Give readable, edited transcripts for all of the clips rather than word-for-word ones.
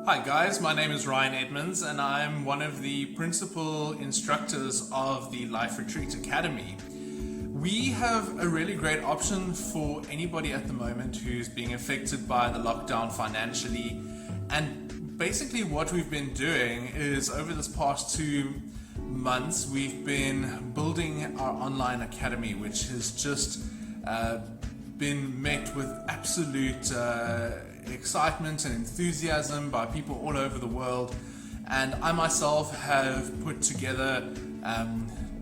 Hi guys, my name is Ryan Edmonds and I'm one of the principal instructors of the Life Retreat Academy. We have a really great option for anybody at the moment who's being affected by the lockdown financially. And basically what we've been doing is over this past 2 months we've been building our online academy, which has just been met with absolute excitement and enthusiasm by people all over the world. And I myself have put together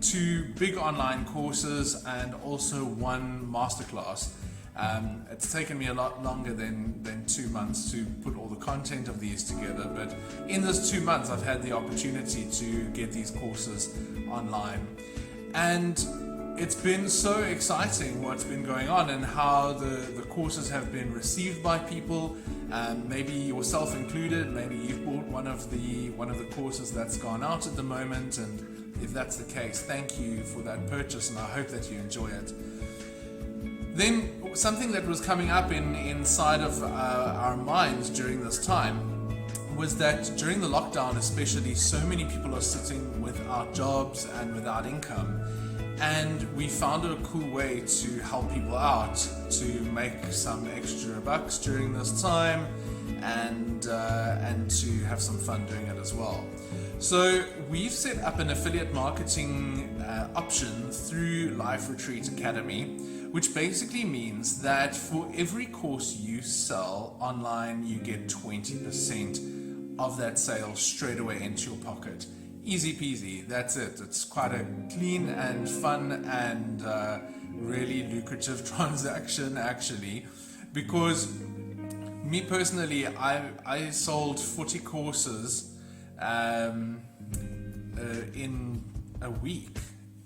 2 big online courses and also 1 masterclass. It's taken me a lot longer than 2 months to put all the content of these together, but in this 2 months I've had the opportunity to get these courses online. And it's been so exciting what's been going on and how the courses have been received by people, maybe yourself included. Maybe you've bought one of the courses that's gone out at the moment, and if that's the case, thank you for that purchase and I hope that you enjoy it. Then something that was coming up inside of our minds during this time was that during the lockdown especially, so many people are sitting without jobs and without income. And we found a cool way to help people out to make some extra bucks during this time and to have some fun doing it as well. So we've set up an affiliate marketing option through Life Retreat Academy, which basically means that for every course you sell online, you get 20% of that sale straight away into your pocket. Easy peasy, that's it. It's quite a clean and fun and really lucrative transaction actually, because me personally, I sold 40 courses in a week,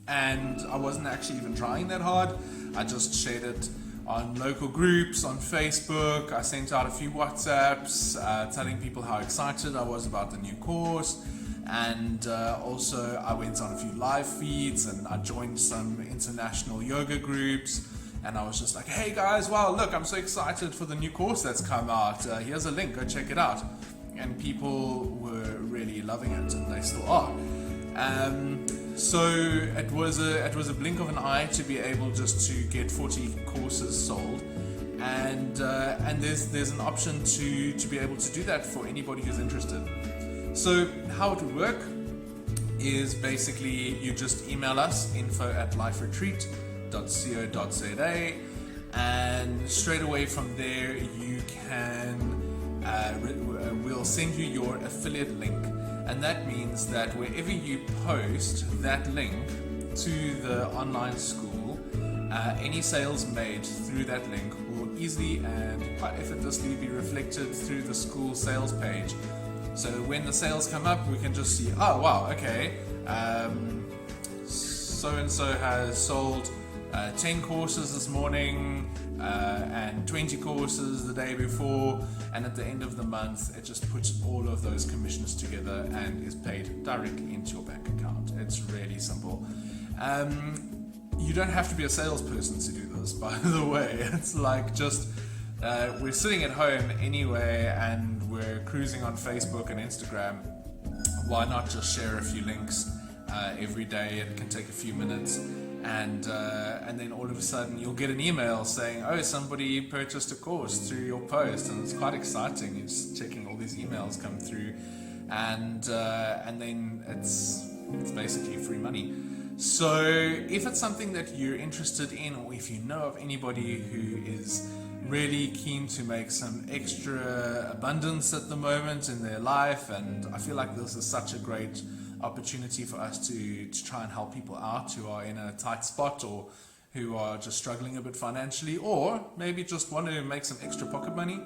and I wasn't actually even trying that hard. I just shared it on local groups, on Facebook. I sent out a few WhatsApps telling people how excited I was about the new course. And also I went on a few live feeds and I joined some international yoga groups, and I was just like, hey guys, wow, look, I'm so excited for the new course that's come out. Here's a link, go check it out. And people were really loving it, and they still are. So it was a blink of an eye to be able just to get 40 courses sold. And there's an option to be able to do that for anybody who's interested. So how it would work is basically you just email us info@liferetreat.co.za, and straight away from there you can we'll send you your affiliate link, and that means that wherever you post that link to the online school, any sales made through that link will easily and quite effortlessly be reflected through the school sales page. So when the sales come up, we can just see, oh wow, okay, so-and-so has sold 10 courses this morning and 20 courses the day before, and at the end of the month it just puts all of those commissions together and is paid directly into your bank account. It's really simple. You don't have to be a salesperson to do this, by the way. It's like just we're sitting at home anyway and we're cruising on Facebook and Instagram. Why not just share a few links every day? It can take a few minutes, and then all of a sudden you'll get an email saying, oh, somebody purchased a course through your post, and it's quite exciting. You're just checking all these emails come through, and then it's basically free money. So if it's something that you're interested in, or if you know of anybody who is really keen to make some extra abundance at the moment in their life, and I feel like this is such a great opportunity for us to try and help people out who are in a tight spot, or who are just struggling a bit financially, or maybe just want to make some extra pocket money,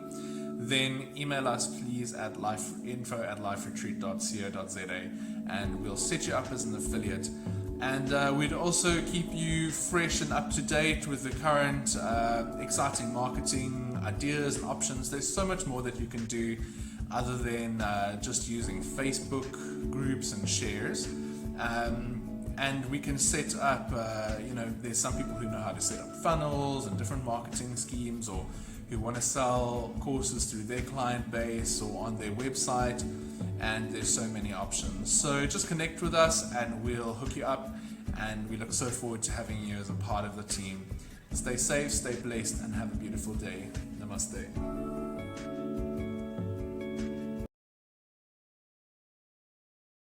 then email us please at info@liferetreat.co.za, and we'll set you up as an affiliate. And we'd also keep you fresh and up to date with the current exciting marketing ideas and options. There's so much more that you can do other than just using Facebook groups and shares. And we can set up, there's some people who know how to set up funnels and different marketing schemes, or who want to sell courses through their client base or on their website, and there's so many options. So just connect with us and we'll hook you up, and we look so forward to having you as a part of the team. Stay safe, stay blessed, and have a beautiful day. Namaste.